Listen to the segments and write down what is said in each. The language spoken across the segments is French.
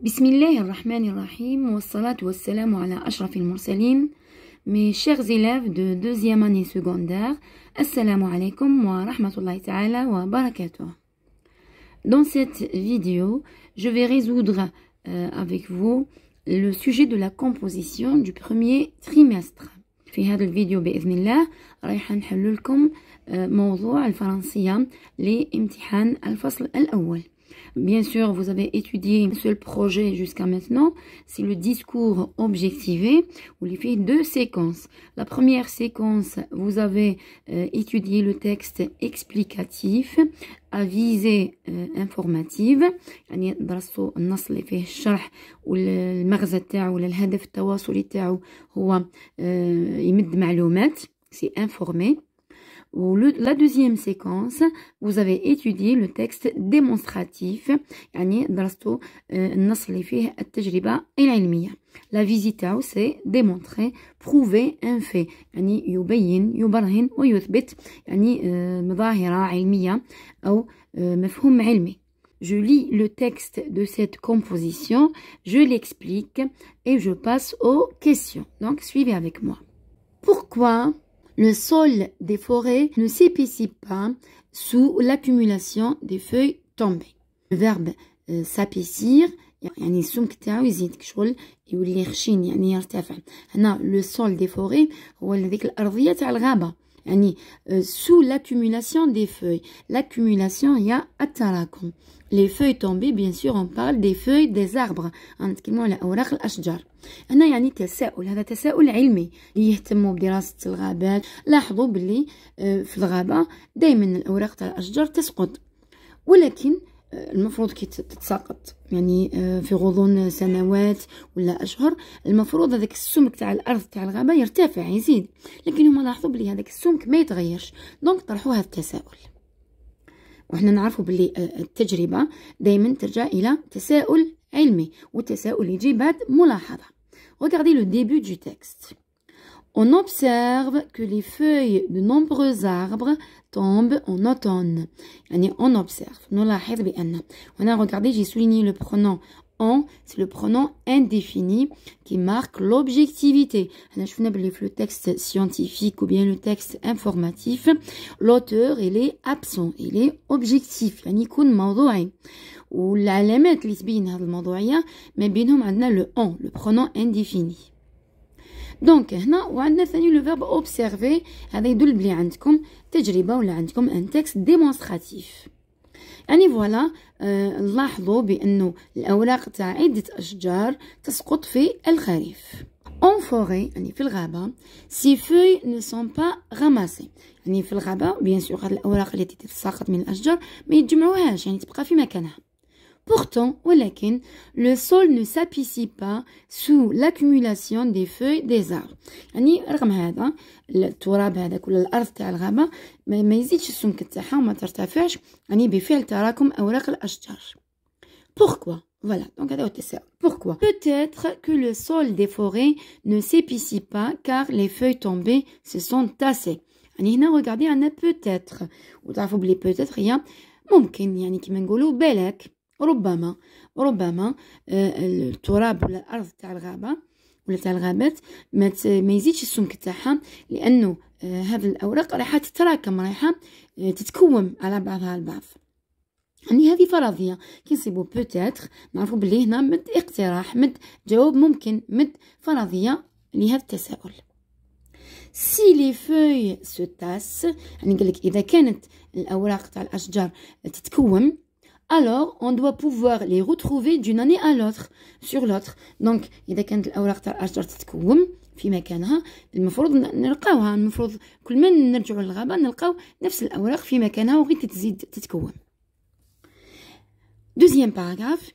بسم الله الرحمن الرحيم والصلاة والسلام على أشرف المرسلين. Mes chers élèves de deuxième année secondaire, Assalamu alaikum wa rahmatullahi ta'ala wa barakatuh. Dans cette vidéo, je vais résoudre avec vous le sujet de la composition du premier trimestre. في هذا الفيديو بإذن الله رايح نحل لكم موضوع الفرنسية لامتحان الفصل الأول. Bien sûr, vous avez étudié un seul projet jusqu'à maintenant, c'est le discours objectivé, où il fait deux séquences. La première séquence, vous avez étudié le texte explicatif à visée informative. يعني درستوا النص اللي فيه الشرح والمغزى تاعو ولا الهدف التواصلي تاعو هو يمد معلومات، c'est informé. La deuxième séquence, vous avez étudié le texte démonstratif, يعني درستوا النص اللي فيه التجربة العلمية. La visite تاعو c'est démontrer, prouver un fait، يعني يبين يبرهن ويثبت، يعني مظاهرة علمية أو مفهوم علمي. Je lis le texte de cette composition, je l'explique et je passe aux questions. Donc suivez avec moi. Pourquoi le sol des forêts ne s'épaissit pas sous l'accumulation des feuilles tombées? Le verbe s'épaissir يعني السمك تاعو يزيد كشغل يولي خشين يعني يرتفع. هنا le sol des forêts هو هذيك الأرضية تاع الغابة، يعني sous l'accumulation des feuilles. L'accumulation هي التراكم. Les feuilles tombées, bien sûr, on parle des feuilles des arbres. نتكلموا على أوراق الأشجار. هنا يعني تساؤل، هذا تساؤل علمي اللي يهتموا بدراسة الغابات. لاحظوا باللي في الغابة دايما الأوراق تاع الأشجار تسقط، ولكن المفروض كي تتساقط يعني في غضون سنوات ولا أشهر، المفروض هذاك السمك تاع الأرض تاع الغابة يرتفع يزيد، لكن هما لاحظوا بلي هذاك السمك ما يتغيرش. دونك طرحوا هذا التساؤل، وحنا نعرفوا بلي التجربة دايما ترجع إلى تساؤل علمي، والتساؤل يجي بعد ملاحظة. Regardez le début du texte. On observe que les feuilles de nombreux arbres tombent en automne. يعني on observe. نلاحظ بأن. هنا regardez, j'ai souligné le pronom on, c'est le pronom indéfini qui marque l'objectivité. هنا شفنا بلي في le texte scientifique ou bien le texte informatif, l'auteur il est absent, il est objectif، يعني يكون موضوعي. والعلامات اللي تبين هذه الموضوعية ما بينهم عندنا le on, le pronom indéfini. دونك هنا وعندنا ثاني لو فيرب اوبسيرفي، هذا يدل بلي عندكم تجربة ولا عندكم ان تكست ديمونستراتيف. يعني فوالا نلاحظوا بانه الاوراق تاع عدة اشجار تسقط في الخريف. En forêt يعني في الغابة ces feuilles ne sont pas ramassées، يعني في الغابة بيان سور هاد الاوراق التي تتساقط من الاشجار ما يتجمعوهاش، يعني تبقى في مكانها. Pourtant, ولكن, le sol ne s'épaissit pas sous l'accumulation des feuilles des arbres. يعني رغم هذا التراب هذاك ولا الأرض تاع الغابة ما يزيدش السمك تاعها وما ترتفعش، يعني بفعل تراكم أوراق الأشجار. Pourquoi? Voilà, donc هذا هو التساؤل. Pourquoi? Peut-être que le sol des forêts ne s'épaissit pas car les feuilles tombées se sont tassées. يعني هنا regardez عندنا peut-être، وتعرفوا بلي peut-être هي ممكن، يعني كيما نقولوا بالك. ربما التراب ولا الارض تاع الغابه ولا تاع الغابات ما يزيدش السمك تاعها، لانه هذه الاوراق راح تتراكم، راح تتكوم على بعضها البعض. يعني هذه فرضيه كي نصيبوا بوتيتر نعرفوا بلي هنا مد اقتراح، مد جواب ممكن، مد فرضيه لهذا التساؤل. Si les feuilles se tassent، يعني قال لك اذا كانت الاوراق تاع الاشجار تتكوم، alors on doit pouvoir les retrouver d'une année à l'autre sur l'autre. donc إذا كانت الأوراق تاع الأشجار تتكوم في مكانها، المفروض نلقاوها، المفروض كل ما نرجعوا للغابة نلقاو نفس الأوراق في مكانها وغير تزيد تتكوم. Deuxième paragraphe.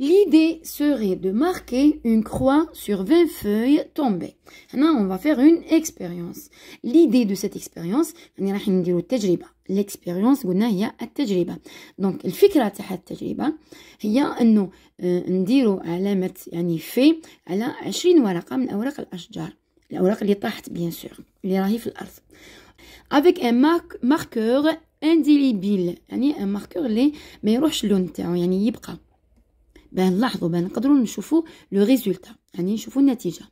L'idée serait de marquer une croix sur 20 feuilles tombées. Maintenant, on va faire une expérience. L'idée de cette expérience, يعني راح نديرو التجربة. L'expérience قلنا هي التجربة. donc الفكرة تاع التجربة هي انه نديرو علامة يعني في على 20 ورقة من أوراق الأشجار، الأوراق اللي طاحت بيان سور اللي راهي في الأرض. avec un marqueur indélébile، يعني un marqueur اللي ما يروحش اللون تاعو، يعني يبقى باه نلاحظوا باه نقدروا نشوفوا لو ريزولتا يعني نشوفوا النتيجه.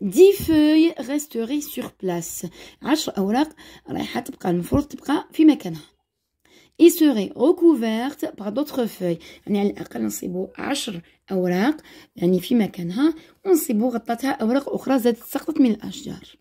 10 feuilles resteraient sur place. 10 أوراق رايحة تبقى المفروض تبقى في مكانها. Et seraient recouvertes par d'autres feuilles. يعني على الأقل نصيبوا 10 أوراق يعني في مكانها ونصيبوا غطتها أوراق أخرى زادت سقطت من الأشجار.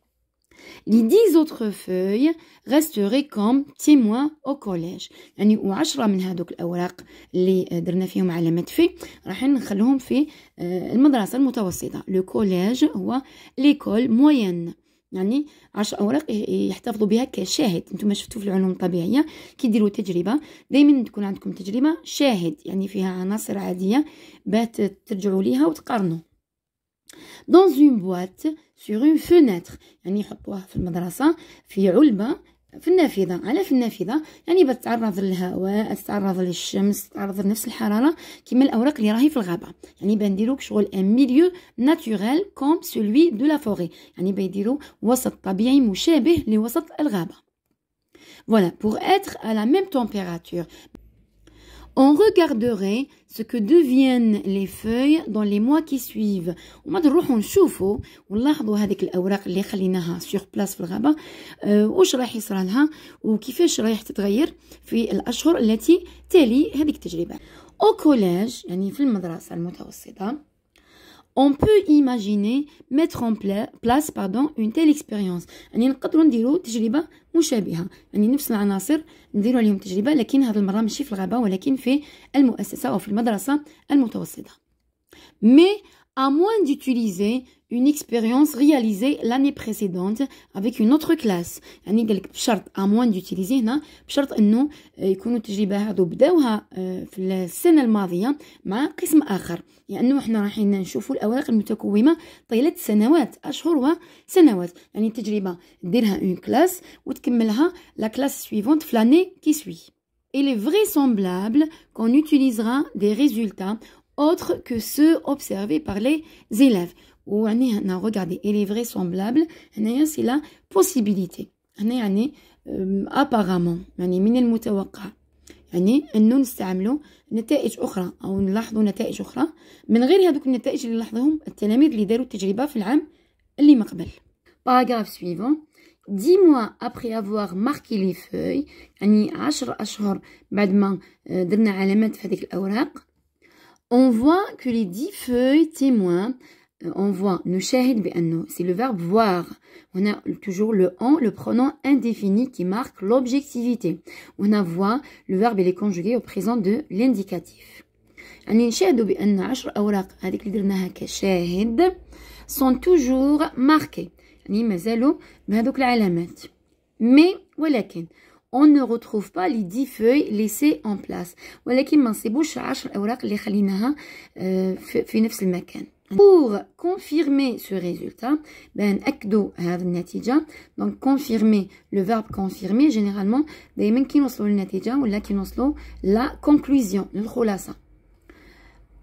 Les 10 autres feuilles resteraient comme témoins au collège. يعني و10 من هذوك الأوراق اللي درنا فيهم علامة في راح نخلوهم في المدرسة المتوسطة. لو كوليج هو ليكول موين يعني 10 أوراق يحتفظوا بها كشاهد. انتم شفتوا في العلوم الطبيعية كي ديروا تجربة دائما تكون عندكم تجربة شاهد يعني فيها عناصر عادية بات ترجعوا ليها وتقارنوا. Dans une boîte sur une fenêtre يعني يحطوها في المدرسة في علبة في النافذة. على في النافذة يعني بتتعرض للهواء تتعرض للشمس تتعرض لنفس الحرارة كما الأوراق اللي راهي في الغابة. يعني بنديرو شغل un milieu naturel comme celui de la forêt يعني بيديرو وسط طبيعي مشابه لوسط الغابة. Voilà pour être à la même température. On regarderait ce que deviennent les feuilles dans les mois qui suivent. وما نروحوا نشوفوا ونلاحظوا هذيك الأوراق اللي خليناها sur place في الغابة واش راح يصرى لها وكيفاش راح تتغير في الأشهر التي تلي هذيك التجربة. Au collège يعني في المدرسة المتوسطة on peut imaginer mettre en place une telle expérience. يعني نقدروا نديروا تجربة مشابهة يعني نفس العناصر نديروا عليهم تجربة لكن هذه المرة ماشي في الغابة ولكن في المؤسسة أو في المدرسة المتوسطة. Mais à moins d'utiliser une expérience réalisée l'année précédente avec une autre classe. يعني قالك بشرط à moins d'utiliser هنا بشرط انه يكونوا التجربه هذو بداوها في السنه الماضيه مع قسم اخر لانه احنا رايحين نشوفوا الاوراق المتكومه طيله سنوات اشهر وسنوات. يعني التجربه ديرها اون كلاس وتكملها لا كلاس سويفونت في لاني كي سوي. Il est vraisemblable qu'on utilisera des résultats autres que ceux observés par les élèves. وعني هنا regardez il est vraisemblable هنايا c'est la possibilité هنا يعني apparemment يعني من المتوقع يعني انه نستعملوا نتائج اخرى او نلاحظوا نتائج اخرى من غير هذوك النتائج اللي لاحظوهم التلاميذ اللي داروا التجربه في العام اللي ما قبل. Paragraphe suivant. 10 mois après avoir marqué les feuilles يعني 10 أشهر بعد ما درنا علامات في هذيك الأوراق on voit que les 10 feuilles témoins on voit نشاهد بأنه c'est le verbe voir. On a toujours le on, le pronom indéfini qui marque l'objectivité. On a voit, le verbe il est conjugué au présent de l'indicatif. يعني نشاهدوا بأن 10 أوراق هذيك اللي درناها كشاهد sont toujours marqués يعني مازالوا بهذوك العلامات. mais ولكن on ne retrouve pas les 10 feuilles laissées en place. ولكن ما نصيبوش 10 أوراق اللي خليناها في نفس المكان. Pour confirmer ce résultat, نأكدوا هذه النتيجة. Donc confirmer, le verbe confirmer généralement دايما كي نوصلوا للنتيجة ولا كي نوصلوا la conclusion الخلاصة.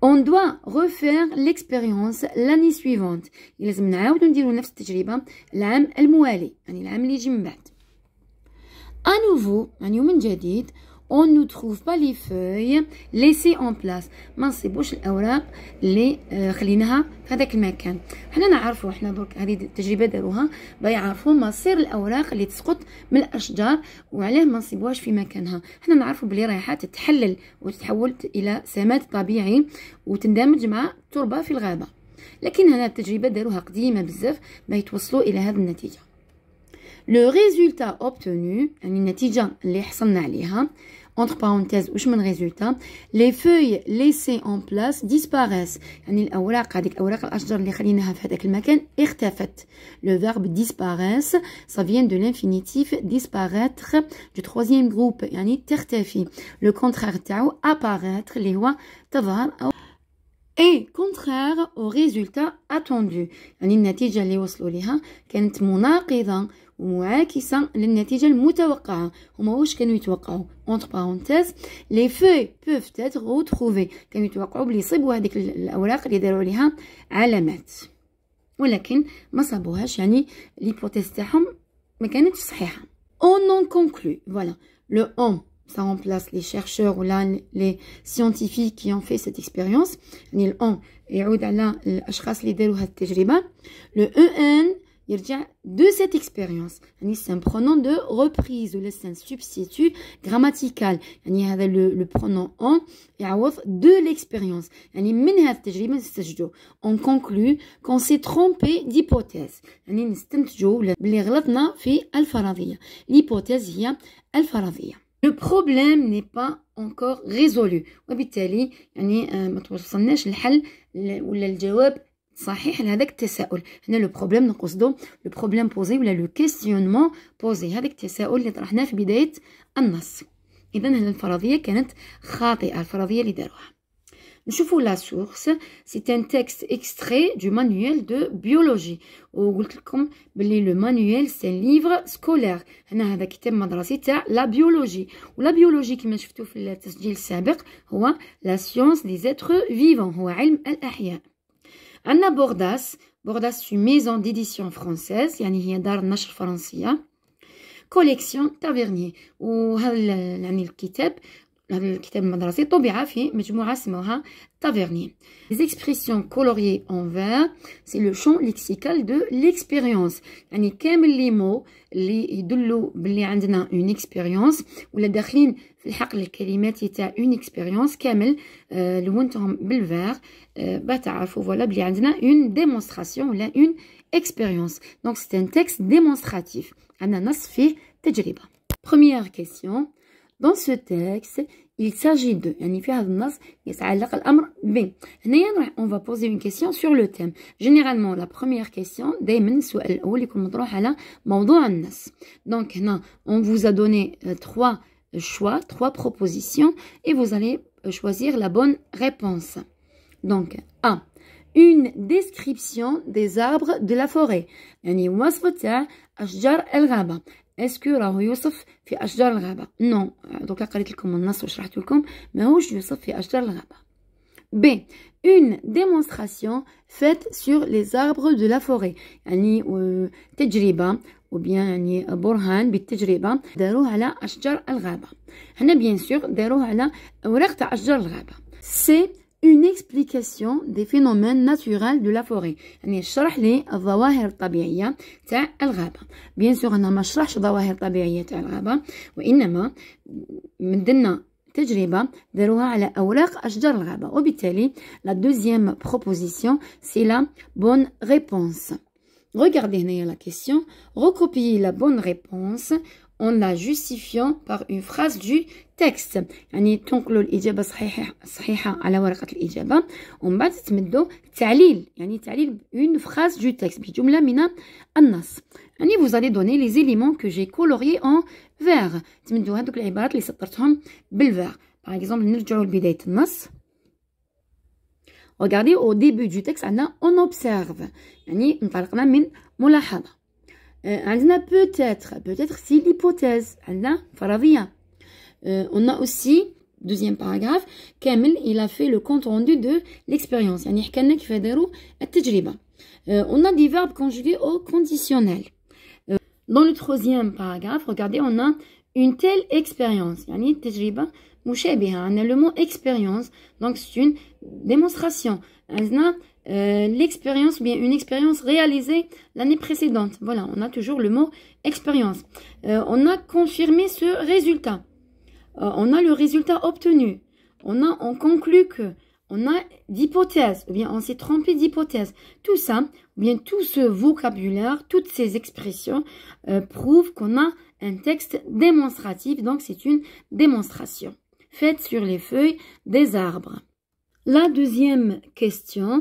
On doit refaire l'expérience l'année suivante. لازم نعاودوا نديروا نفس التجربة العام الموالي يعني العام اللي يجي من بعد. À nouveau يعني من جديد on ne trouve pas les feuilles laissées en place. ما نصيبوش الأوراق اللي خليناها في هذاك المكان. حنا نعرفوا حنا درك هذه التجربة داروها بيعرفوا مصير الأوراق اللي تسقط من الأشجار وعلاه ما نصيبوهاش في مكانها. حنا نعرفوا بلي رايحة تتحلل وتتحول إلى سماد طبيعي وتندمج مع التربة في الغابة. لكن هنا التجربة داروها قديمة بزاف بيتوصلوا إلى هذه النتيجة. Le résultat obtenu يعني النتيجة اللي حصلنا عليها entre parenthèses واش من résultat les feuilles laissées en place disparaissent يعني الأوراق هذيك أوراق الأشجار اللي خليناها في هذاك المكان اختفت. le verbe disparaissent ça vient de l'infinitif disparaître du troisième groupe يعني تختفي. le contraire تاعو apparaître اللي هو تظهر أو et contraire au résultat attendu يعني النتيجة اللي وصلوا لها كانت مناقضة ومعاكسة للنتيجة المتوقعة. هما واش كانوا يتوقعوا entre parenthèses les feuilles peuvent être retrouvées كانوا يتوقعوا بلي يصيبوا هذيك الأوراق اللي داروا عليها علامات ولكن ما صابوهاش يعني l'hypothèse تاعهم ما كانتش صحيحة. on en conclut voilà le on ça remplace les chercheurs ou là les scientifiques qui ont fait cette expérience. يعني الأون يعود على الأشخاص اللي داروا هذه التجربة. Le EN يرجع de cette expérience. يعني c'est un pronom de reprise ou c'est un substitut grammatical. يعني هذا le pronom en يعوض de l'expérience. يعني من هذه التجربة نستنتجوا on conclut qu'on s'est trompé d'hypothèse. يعني نستنتجوا بلي غلطنا في الفرضية. l'hypothèse هي الفرضية. Le problème n'est pas encore résolu. وبالتالي يعني ما توصلناش الحل ولا الجواب صحيح لهذاك التساؤل. هنا لو بروبليم نقصدو لو بروبليم بوزي ولا لو كيستيونمون بوزي، هذاك التساؤل اللي طرحناه في بداية النص. إذا هنا الفرضية كانت خاطئة، الفرضية اللي داروها. نشوفوا لا سورس، سي ان تكست اكستري دو مانويل دو بيولوجي، وقلت لكم بلي لو مانويل سي ليفر سكولير. هنا هذا كتاب مدرسي تاع لا بيولوجي، ولا بيولوجي كما شفتوا في التسجيل السابق هو لا سيونس دي زيتر فيفون، هو علم الأحياء. عندنا بورداس سو ميزون ديديسيون فرانسيز، يعني هي دار النشر فرنسية. كوليكسيون تافيرني، وهذا يعني الكتاب هذا الكتاب المدرسي طبع في مجموعة اسمها تافيرني. Les expressions coloriées en vert, c'est le champ lexical de l'expérience. يعني كامل لي مو اللي يدلوا باللي عندنا une expérience ولا داخلين في الحقل الكلماتي تاع une expérience كامل لونتهم بالفير باش تعرفوا فوالا بلي عندنا une démonstration ولا une expérience. Donc c'est un texte démonstratif. عندنا نص فيه تجربة. Première question. Dans ce texte, il s'agit de يعني في هذا النص يتعلق الأمر ب. هنايا on va poser une question sur le thème. Généralement la première question دايما السؤال الأول يكون مطروح على موضوع النص. Donc هنا on vous a donné trois choix, trois propositions et vous allez choisir la bonne réponse. Donc A. Une description des arbres de la forêt. يعني وصف تاع أشجار الغابة. Est-ce que راهو يوصف في أشجار الغابة؟ Non. دوكا قريت لكم النص وشرحت لكم ماهوش يوصف في أشجار الغابة. B. Une démonstration faite sur les arbres de la forêt. يعني تجربة ou bien يعني برهان بالتجربة داروه على أشجار الغابة. هنا bien sûr داروه على أوراق تاع أشجار الغابة. C. Une explication des phénomènes naturels de la forêt. يعني شرح لي الظواهر الطبيعية تاع الغابة. بيان سور أنا ما شرحش ظواهر طبيعية تاع الغابة، وإنما مدنا تجربة داروها على أوراق أشجار الغابة، وبالتالي la deuxième proposition c'est la bonne réponse. Regardez هنايا la question. Recopiez la bonne réponse en la justifiant par une phrase du texte. يعني تنقلوا الإجابة صحيحة على ورقة الإجابة ومن بعد تمدوا تعليل، يعني تعليل une phrase du texte بجملة من النص. يعني vous allez donner les éléments que j'ai coloriés en vert. تمدوا هذوك العبارات اللي سطرتهم بالفير. par exemple نرجعوا لبداية النص. Regardez au début du texte عندنا on observe، يعني انطلقنا من ملاحظة. عندنا peut-être c'est l'hypothèse، عندنا فرضية. On a aussi deuxième paragraphe كامل il a fait le compte rendu de l'expérience، يعني حكى لنا كيف داروا التجربة. On a des verbes conjugués au conditionnel. Dans le troisième paragraphe regardez on a une telle expérience، يعني التجربة مشابهة. عندنا le mot expérience donc c'est une démonstration. عندنا l'expérience, bien une expérience réalisée l'année précédente. Voilà, on a toujours le mot expérience. On a confirmé ce résultat. On a le résultat obtenu. On conclut que. On a d'hypothèse, ou bien on s'est trompé d'hypothèse. Tout ça, ou bien tout ce vocabulaire, toutes ces expressions prouvent qu'on a un texte démonstratif. Donc c'est une démonstration faite sur les feuilles des arbres. La deuxième question.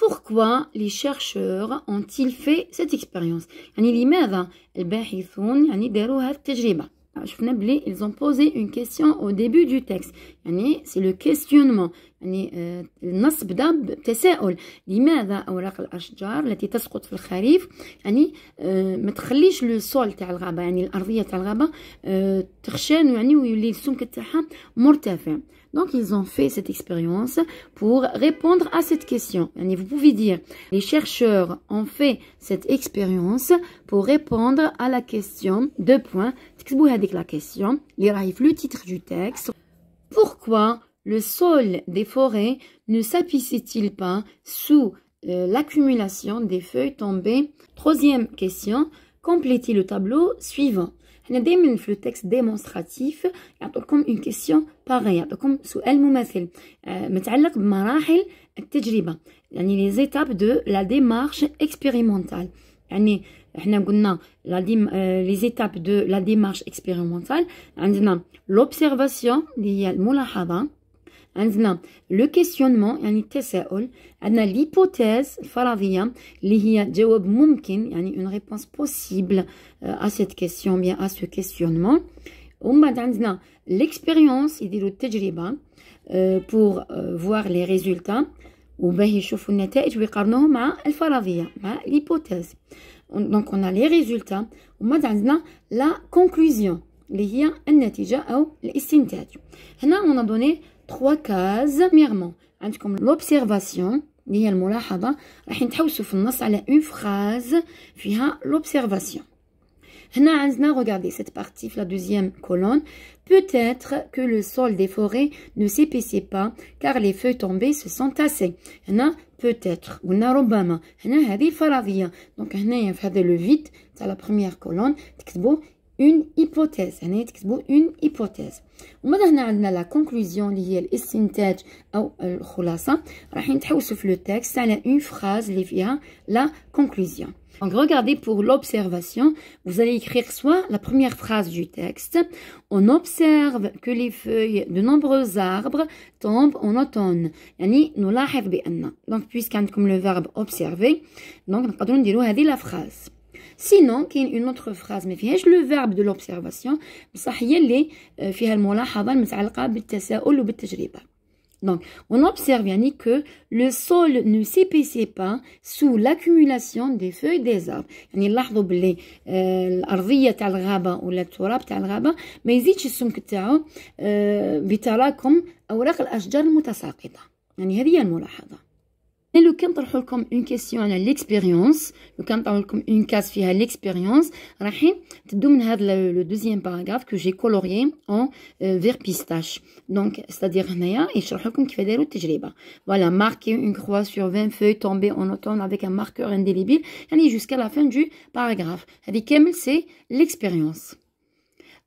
Pourquoi les chercheurs ont-ils fait cette expérience؟ يعني لماذا الباحثون يعني داروا هذه التجربة؟ شفنا بلي ils ont posé une question au début du texte، يعني c'est le questionnement، يعني النص بدا بتساؤل. لماذا أوراق الأشجار التي تسقط في الخريف يعني ما تخليش لو سول تاع الغابة، يعني الأرضية تاع الغابة تخشان يعني ويولي السمك تاعها مرتفع. Donc, ils ont fait cette expérience pour répondre à cette question. Vous pouvez dire, les chercheurs ont fait cette expérience pour répondre à la question. Deux points. avec la question. Le titre du texte. Pourquoi le sol des forêts ne s'appuie-t-il pas sous l'accumulation des feuilles tombées? Troisième question. Complétez le tableau suivant. دايما في التكست ديمونستراتيف يعطوكم une question pareille يعطوكم سؤال مماثل متعلق بمراحل التجربة يعني les étapes de la démarche expérimentale يعني احنا قلنا les étapes de la démarche expérimentale عندنا l'observation اللي هي الملاحظة عندنا لو كيسيونمون يعني التساؤل عندنا ليبوتيز الفرضيه اللي هي جواب ممكن يعني اون ريبونس بوسيبل ا سيت كيسيون بيان ا سو كيسيونمون ومن بعد عندنا ليكسبيريونس يديروا التجربه بور فوار لي ريزولتا وباه يشوفوا النتائج ويقارنوهم مع الفرضيه مع ليبوتيز دونك اون لي ريزولتا ومن بعد عندنا لا كونكلوزيون اللي هي النتيجه او الاستنتاج هنا اون دوني 3 cases. Premièrement, عندكم l'observation اللي هي الملاحظة راح نتحوسوا في النص على une phrase فيها l'observation. هنا عندنا regardez cette partie في la deuxième colonne. Peut-être que le sol des forêts ne s'épaissit pas car les feuilles tombées se sont tassées. هنا peut-être قلنا ربما هنا هذه الفرضية. Donc هنايا في هذا le vide تاع la première colonne تكتبوا une hypothèse هنا تكتبوا une hypothèse وماذا هنا عندنا لا كونكلوزيون اللي هي الاستنتاج او الخلاصه راح نتحوسوا في لو تكست على une phrase اللي فيها la conclusion. Donc regardez pour l'observation, vous allez écrire soit la première phrase du texte, on observe que les feuilles de nombreux arbres tombent en automne. يعني نلاحظ بأن donc puisque عندكم le verbe observer donc نقدروا نديروا هذه la phrase. Sinon, qu'il y a une autre phrase mais فيهاش le verbe de l'observation بصح هي اللي فيها الملاحظة المتعلقة بالتساؤل وبالتجربة. Donc, on observe يعني que le sol ne s'épaissit pas sous l'accumulation des feuilles des arbres. يعني نلاحظوا باللي الأرضية تاع الغابة ولا التراب تاع الغابة ما يزيدش السمك تاعو بتراكم أوراق الأشجار المتساقطة. يعني هذه هي الملاحظة. لو كان نطرحوا لكم اون كيسيون على ليكسبيريونس لو كان نطرحوا لكم اون كاس فيها ليكسبيريونس رايحين تدوا من هذا لو دوزيام باراغراف كو جي كولوريي اون فير بيستاش دونك ستادير هنايا يشرح لكم كيف داروا التجربه فوالا ماركي اون كروا سور 20 فوي تومبي اون اوتون افيك ان ماركور انديليبيل يعني جوسكا لا فين دو باراغراف هذه كامل سي ليكسبيريونس.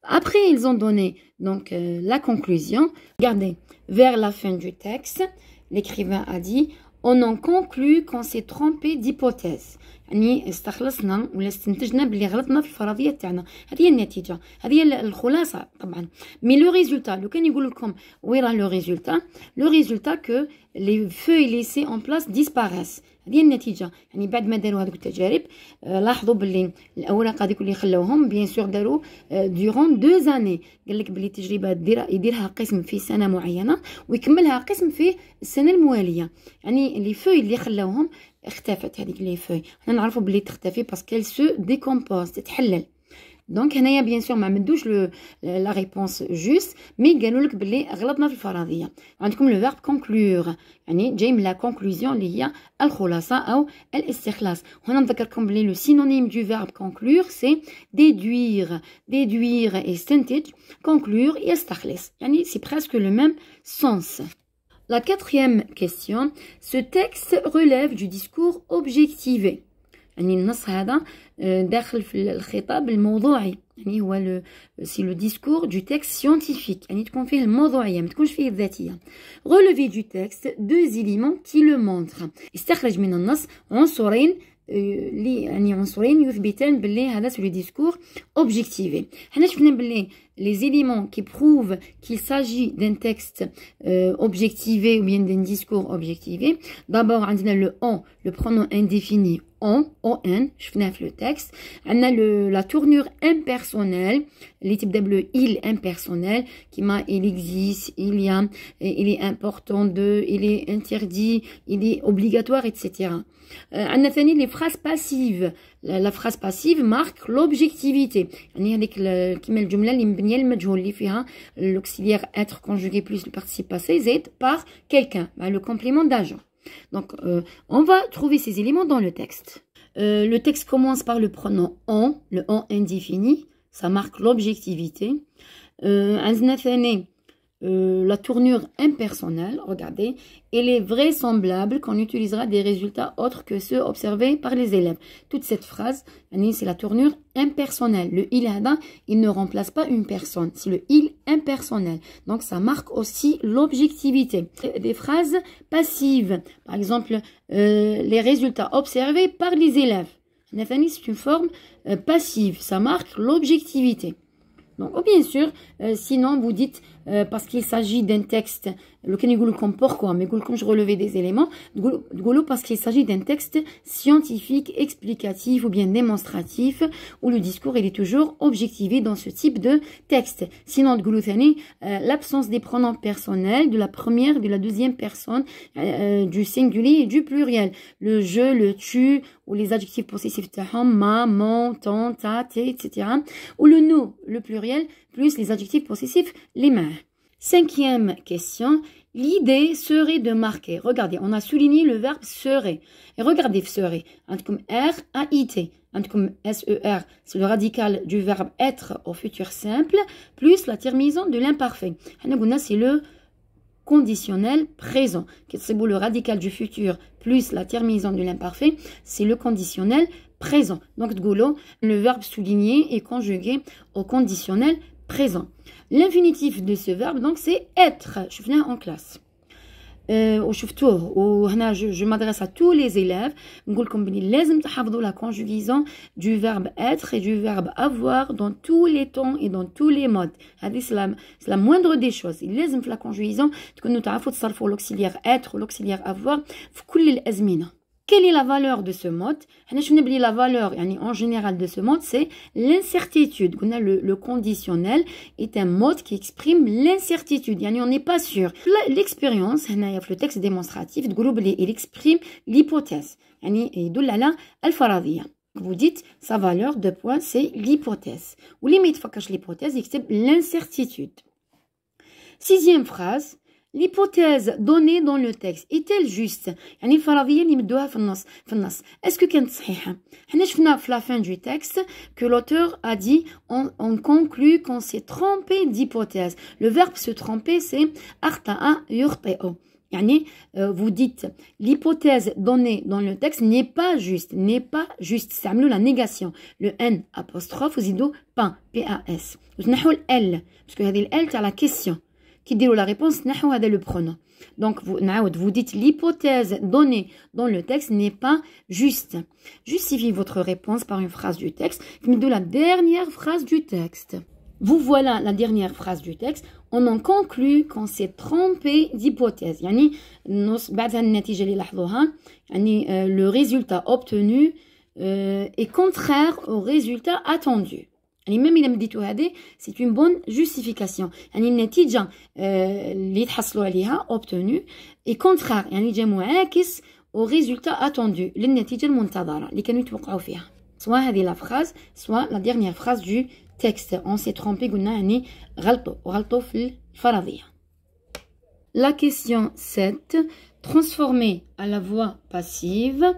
Après, ils ont donné donc la conclusion. Regardez, vers la fin du texte, l'écrivain a dit on en conclut qu'on s'est trompé d'hypothèse. يعني استخلصنا ولا استنتجنا باللي غلطنا في الفرضيه تاعنا. هذه هي النتيجه، هذه هي الخلاصه طبعا. مي لو ريزولتا لو كان يقول لكم وين راه لو ريزولتا كو لي فوي ليسي اون بلاص ديسباريس. هذه هي النتيجه، يعني بعد ما داروا هذوك التجارب لاحظوا باللي الاوراق هذوك اللي خلاوهم بيان سور داروا دورون 2 زاني. قال لك باللي التجربه يديرها قسم في سنه معينه ويكملها قسم في السنه المواليه. يعني لي فوي اللي خلاوهم اختفت هذيك لي فوي، حنا نعرفوا بلي تختفي باسكو سو ديكومبوز تتحلل. دونك هنايا بيان سور ما عملوش لا ريبونس جوست مي قالوا لك بلي غلطنا في الفرضيه. عندكم لو فيرب كونكلور يعني جاي من لا كونكلوزيون اللي هي الخلاصه او الاستخلاص. هنا نذكركم بلي لو سينونيم دو فيرب كونكلور سي ديدوير استنتج كونكلور يستخلص يعني سي بريسك لو ميم سونس. La quatrième question, ce texte relève du discours objectivé. يعني النص هذا داخل في الخطاب الموضوعي يعني هو سي لو ديسكور دو تكست سيانتيفيك يعني تكون فيه الموضوعيه ما تكونش فيه الذاتيه. ريليفي دو تكست دو زيليمون كي لو مونتر استخرج من النص عنصرين يعني عنصرين يثبتان باللي هذا سو لو ديسكور اوبجيكتيفي. حنا شفنا باللي les éléments qui prouvent qu'il s'agit d'un texte objectivé ou bien d'un discours objectivé. D'abord, on a le pronom indéfini on, شفناه في le texte. On a la tournure impersonnelle, اللي تبدا بلو il impersonnel, qui m'a il existe, il y a, il est important de, il est interdit, il est obligatoire, etc. On a ثاني les phrases passives. La phrase passive marque l'objectivité. يعني هذيك كيما الجملة اللي مبنية للمجهول اللي فيها l'auxiliaire être conjugué plus le participe passé زائد par quelqu'un, le complément d'agent. Donc, on va trouver ces éléments dans le texte. Le texte commence par le pronom on, le on indéfini, ça marque l'objectivité. La tournure impersonnelle, regardez, elle est vraisemblable qu'on utilisera des résultats autres que ceux observés par les élèves. Toute cette phrase, c'est la tournure impersonnelle. Le il hada, il ne remplace pas une personne, c'est le il impersonnel. Donc ça marque aussi l'objectivité. Des phrases passives, par exemple, les résultats observés par les élèves. C'est une forme passive, ça marque l'objectivité. Donc, bien sûr, sinon vous dites, parce qu'il s'agit d'un texte, le Kenigulu comme pourquoi, mais comme je relevais des éléments, parce qu'il s'agit d'un texte scientifique, explicatif ou bien démonstratif, où le discours il est toujours objectivé dans ce type de texte. Sinon, l'absence des pronoms personnels de la première et de la deuxième personne, du singulier et du pluriel. Le je, le tu, ou les adjectifs possessifs ma, mon, ton, ta, te, etc. Ou le nous, le pluriel, plus les adjectifs possessifs, les mains. Cinquième question, l'idée serait de marquer. Regardez, on a souligné le verbe serait. Et regardez, serait. Comme R, A-I-T. Comme S-E-R, c'est le radical du verbe être au futur simple, plus la terminaison de l'imparfait. C'est le conditionnel présent. C'est le radical du futur plus la terminaison de l'imparfait, c'est le conditionnel présent. Donc, le verbe souligné est conjugué au conditionnel présent. L'infinitif de ce verbe, donc, c'est être. Je viens en classe. Je m'adresse à tous les élèves. La conjugaison du verbe être et du verbe avoir dans tous les temps et dans tous les modes. C'est la moindre des choses. Il لازم في la conjugaison que nous تعرفوا تصرفوا l'auxiliaire être ou l'auxiliaire avoir في كل الأزمنة. Quelle est la valeur de ce mode? La valeur en général de ce mode, c'est l'incertitude. Le conditionnel est un mode qui exprime l'incertitude. On n'est pas sûr. L'expérience, le texte démonstratif, il exprime l'hypothèse. Vous dites, sa valeur de point, c'est l'hypothèse. Ou limite, l'hypothèse, c'est l'incertitude. Sixième phrase. L'hypothèse donnée dans le texte est-elle juste? Est-ce que كانت صحيحة؟ حنا شفنا في la fin du texte que l'auteur a dit on conclut qu'on s'est trompé d'hypothèse. Le verbe se tromper c'est أخطأ يخطئ. Vous dites l'hypothèse donnée dans le texte n'est pas juste, c'est la négation. Le N apostrophe vous dites pas P-A-S. Vous n'avez L parce que L c'est la question. Qui dit la réponse, le pronom. Donc, vous dites l'hypothèse donnée dans le texte n'est pas juste. Justifiez votre réponse par une phrase du texte, de la dernière phrase du texte. Vous voilà la dernière phrase du texte. On en conclut qu'on s'est trompé d'hypothèse. Le résultat obtenu est contraire au résultat attendu. Même il dit c'est une bonne justification. النتيجة اللي تحصلوا عليها obtenue est contraire. جا معاكس au résultat attendu للنتيجة المنتظرة اللي كانوا يتوقعوا فيها. Soit هذه la phrase, soit la dernière phrase du texte. On s'est trompé قلنا غلطوا في الفرضية. La question 7. Transformer à la voix passive.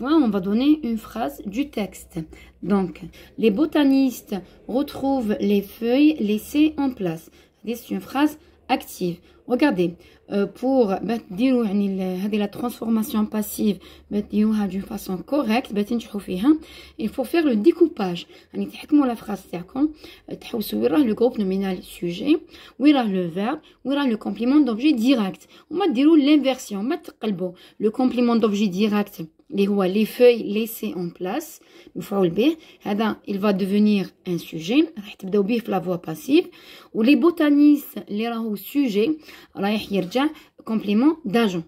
On va donner une phrase du texte. Donc, les botanistes retrouvent les feuilles laissées en place. C'est une phrase active. Regardez, pour dire la transformation passive d'une façon correcte, il faut faire le découpage. La phrase le groupe nominal sujet, le verbe, le complément d'objet direct. On va dire l'inversion. Le complément d'objet direct. Les feuilles laissées en place, il va devenir un sujet, la voix passive, ou les botanistes, les sujets, complément d'agent,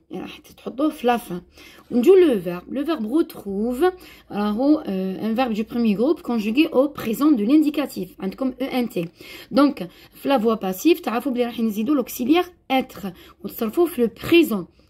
le verbe retrouve, un verbe du premier groupe conjugué au présent de l'indicatif, comme ENT. Donc, la voix passive, l'auxiliaire être, le présent.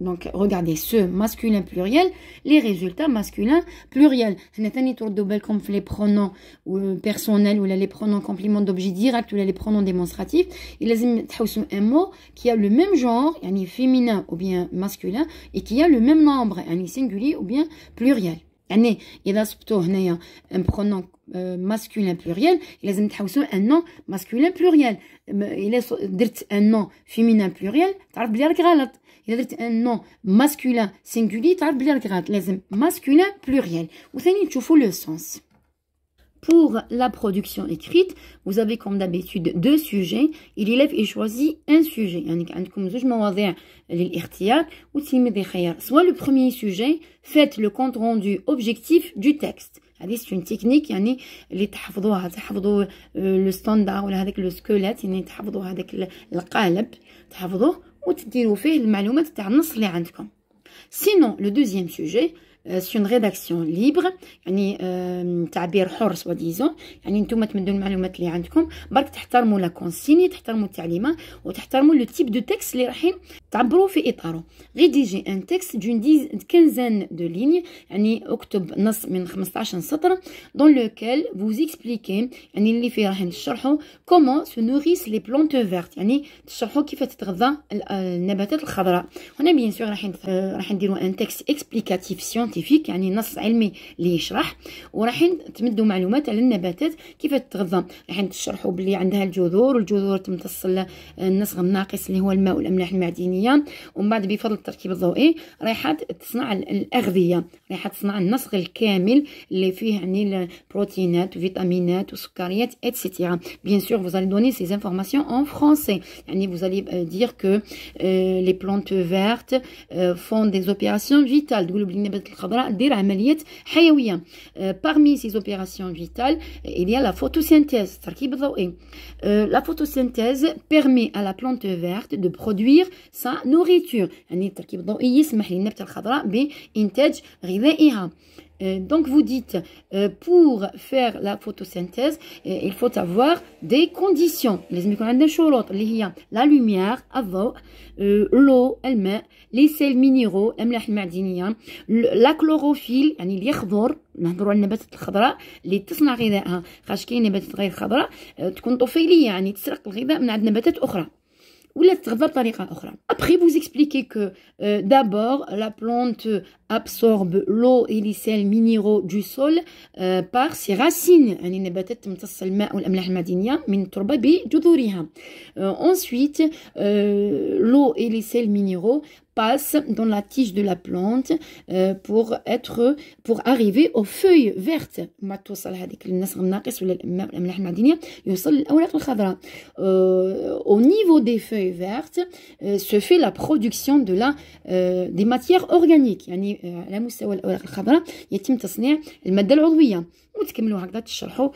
Donc, regardez ce masculin pluriel, les résultats masculins pluriels. Comme les pronoms personnels ou les pronoms compléments d'objet direct ou les pronoms démonstratifs. Il y a un mot qui a le même genre, féminin ou bien masculin, et qui a le même nombre, singulier ou bien pluriel. Il y a un pronom masculin pluriel, il y a un nom masculin pluriel. Il y a un nom féminin pluriel, il y a un nom masculin singulier, لازم masculin pluriel. وثاني تشوفوا le sens. Pour la production écrite, vous avez comme d'habitude deux sujets. L'élève choisit un sujet. يعني عندكم زوج مواضيع للاختيار وتسمي خيار. Soit le premier sujet, faites le compte rendu objectif du texte. C'est une technique يعني اللي تحفظوا le standard ولا هذاك le squelette يعني تحفظوا هذاك القالب تحفظوه وتديروا فيه المعلومات تاع النص اللي عندكم. Sinon, le deuxième sujet, c'est une rédaction libre, يعني تعبير حر soi-disant. يعني نتوما تمدوا المعلومات اللي عندكم برك تحترموا لا كونسيني، تحترموا التعليمات وتحترموا لو تيب دو تكست اللي رايحين تعبروا في اطاره. rédiger un texte d'une quinzaine de lignes، يعني اكتب نص من 15 سطر dans lequel vous expliquez، يعني اللي فيه رايحين تشرحوا comment se nourrissent les plantes vertes، يعني تشرحوا كيف تتغذى النباتات الخضراء. هنا بيان سور راح نديروا un texte explicatif scientifique، يعني نص علمي اللي يشرح، وراحين تمدوا معلومات على النباتات كيف تتغذى. راحين تشرحوا باللي عندها الجذور، والجذور تمتص النسغ الناقص اللي هو الماء والاملاح المعدنيه، ومن بعد بفضل التركيب الضوئي رايحه تصنع الاغذيه، رايحه تصنع النسغ الكامل اللي فيه يعني البروتينات وفيتامينات وسكريات etc. Bien sûr, vous allez donner ces informations en français. يعني vous allez dire que les plantes vertes font des opérations vitales. تقولوا بلي النباتات الخضراء دير عمليات حيويه. Parmi ces opérations vitales, il y a la photosynthèse, التركيب الضوئي. La photosynthèse permet à la plante verte de produire sa nourriture. يعني التركيب الضوئي يسمح للنبتة الخضراء بإنتاج غذائها. Donc vous dites, pour faire la photosynthèse, il faut avoir des conditions. لازم يكون عندنا شروط اللي هي la lumière, الضوء, l'eau, الماء, les sels minéraux, الأملاح المعدنية, la chlorophylle, يعني اللي يخضر. نهضروا على النباتات الخضراء اللي تصنع غذائها، خاطر كاين نباتات غير خضراء تكون طفيليه يعني تسرق الغذاء من عند نباتات اخرى ولا تتغذى بطريقه اخرى. Après vous expliquez que d'abord la plante absorbe l'eau et les sels minéraux du sol par ses racines، يعني النباتات تمتص الماء والاملاح المعدنيه من التربه بجذورها. Ensuite l'eau et les sels minéraux passe dans la tige de la plante pour arriver aux feuilles vertes. ما توصل هذيك النسغ الناقص ولا الماء والاملاح المعدنيه يوصل للاوراق الخضراء. Au niveau des feuilles vertes se fait la production de des matières organiques، يعني على مستوى الاوراق الخضراء يتم تصنيع الماده العضويه. وتكملوا هكذا تشرحوا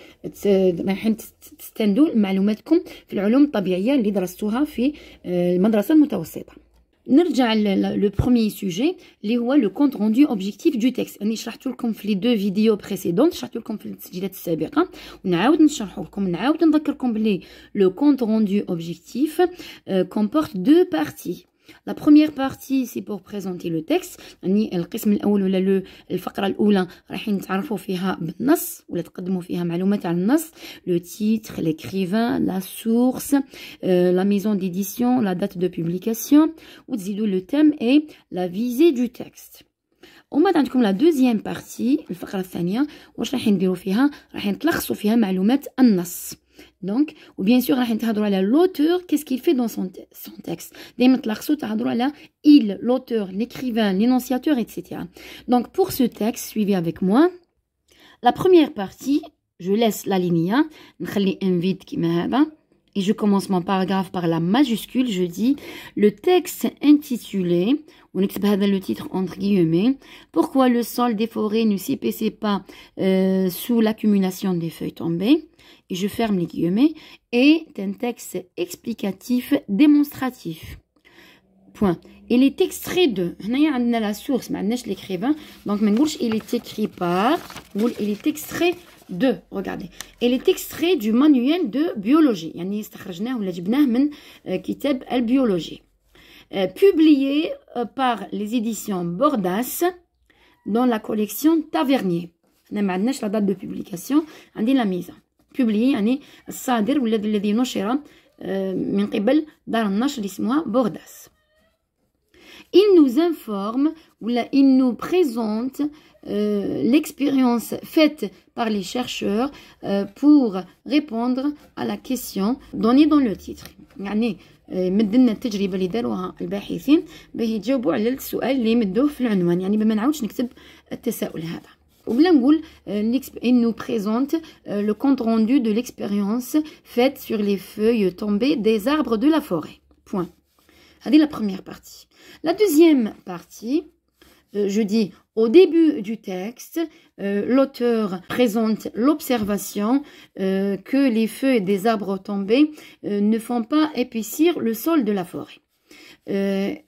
رايحين تستندوا معلوماتكم في العلوم الطبيعيه اللي درستوها في المدرسه المتوسطه. نرجع لو بروميي سوجي اللي هو لو كونت روندو اوبجيكتيف دو تكست. راني شرحت لكم في لي دو فيديو بريسيدونت، شرحت لكم في التسجيلات السابقه ونعاود نشرحه لكم، نعاود نذكركم بلي لو كونت روندو اوبجيكتيف comporte deux parties. La première partie c'est pour présenter le texte، يعني القسم الاول ولا الفقره الاولى رايحين نتعرفوا فيها بالنص ولا تقدموا فيها معلومات على النص، لو تيتر، l'écrivain, la source, la maison d'édition, la date de publication، وتزيدوا le thème et la visée du texte. ومن بعد عندكم لا دوزيام بارتي الفقره الثانيه واش رايحين نديروا فيها، رايحين تلخصوا فيها معلومات النص. Donc, ou bien sûr, راح نتهضروا على l'auteur, qu'est-ce qu'il fait dans son texte. دايما تلخصوا تهضروا على il, l'auteur, l'écrivain, l'énonciateur, etc. Donc, pour ce texte, suivez avec moi. La première partie, je laisse la ligne, نخلي un vide كيما هذا. Et je commence mon paragraphe par la majuscule, je dis le texte intitulé, on écrit le titre entre guillemets, pourquoi le sol des forêts ne s'épaissit pas sous l'accumulation des feuilles tombées, et je ferme les guillemets, est un texte explicatif démonstratif. Point. Il est extrait de, on a la source, mais on a l'écrivain, donc il est écrit par, il est extrait de, regardez, il est extrait du manuel de biologie, يعني استخرجناه ولا جبناه من كتاب البيولوجي. publié par les éditions Bordas dans la collection Tavernier. On n'a pas la date de publication, on dit la mise. Publié يعني الصادر والذي الذي نشر من قبل دار النشر اللي اسمها Bordas. Il nous informe ou il nous présente l'expérience faite par les chercheurs pour répondre à la question donnée dans le titre. يعني مدلنا التجربة اللي داروها الباحثين باش يجاوبوا على السؤال اللي مدوه في العنوان، يعني ما نعاودش نكتب التساؤل هذا. وبلا نقول il nous présente le compte rendu de l'expérience faite sur les feuilles tombées des arbres de la forêt. Point. C'est la première partie. La deuxième partie, je dis au début du texte, l'auteur présente l'observation que les feuilles des arbres tombés ne font pas épaissir le sol de la forêt.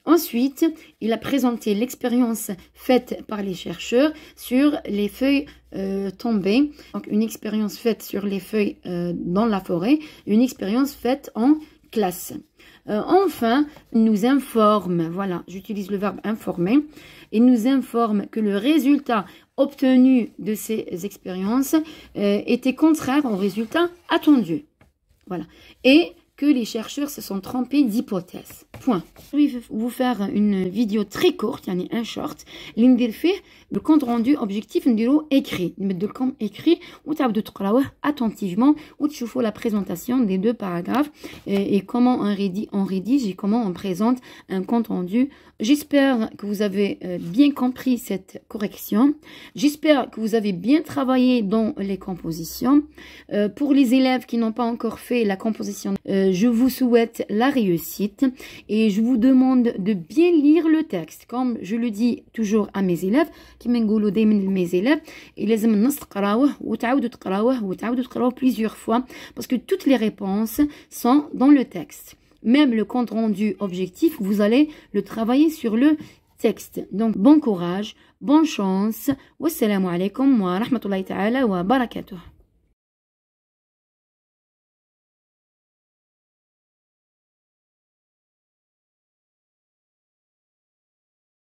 Ensuite, il a présenté l'expérience faite par les chercheurs sur les feuilles tombées. Donc, une expérience faite sur les feuilles dans la forêt, une expérience faite en classe. Enfin, il nous informe, voilà, j'utilise le verbe informer, il nous informe que le résultat obtenu de ces expériences était contraire au résultat attendu. Voilà. Et que les chercheurs se sont trompés d'hypothèse. Point. Je vais vous faire une vidéo très courte, يعني un short, اللي ندير فيه le compte rendu objectif نديرو écrit. نمد لكم écrit وتعاودوا تقراوه attentivement وتشوفوا la présentation des deux paragraphes et comment on rédige et comment on présente un compte rendu. J'espère que vous avez bien compris cette correction. J'espère que vous avez bien travaillé dans les compositions. Pour les élèves qui n'ont pas encore fait la composition, je vous souhaite la réussite et je vous demande de bien lire le texte. Comme je le dis toujours à mes élèves, كما نقولوا دايما لميز élèves, لازم النص تقراوه وتعاودوا تقراوه وتعاودوا تقراوه plusieurs fois parce que toutes les réponses sont dans le texte. Même le compte rendu objectif, vous allez le travailler sur le texte. Donc bon courage, bonne chance. Wassalamu alaikum wa rahmatullahi ta'ala wa barakatuh.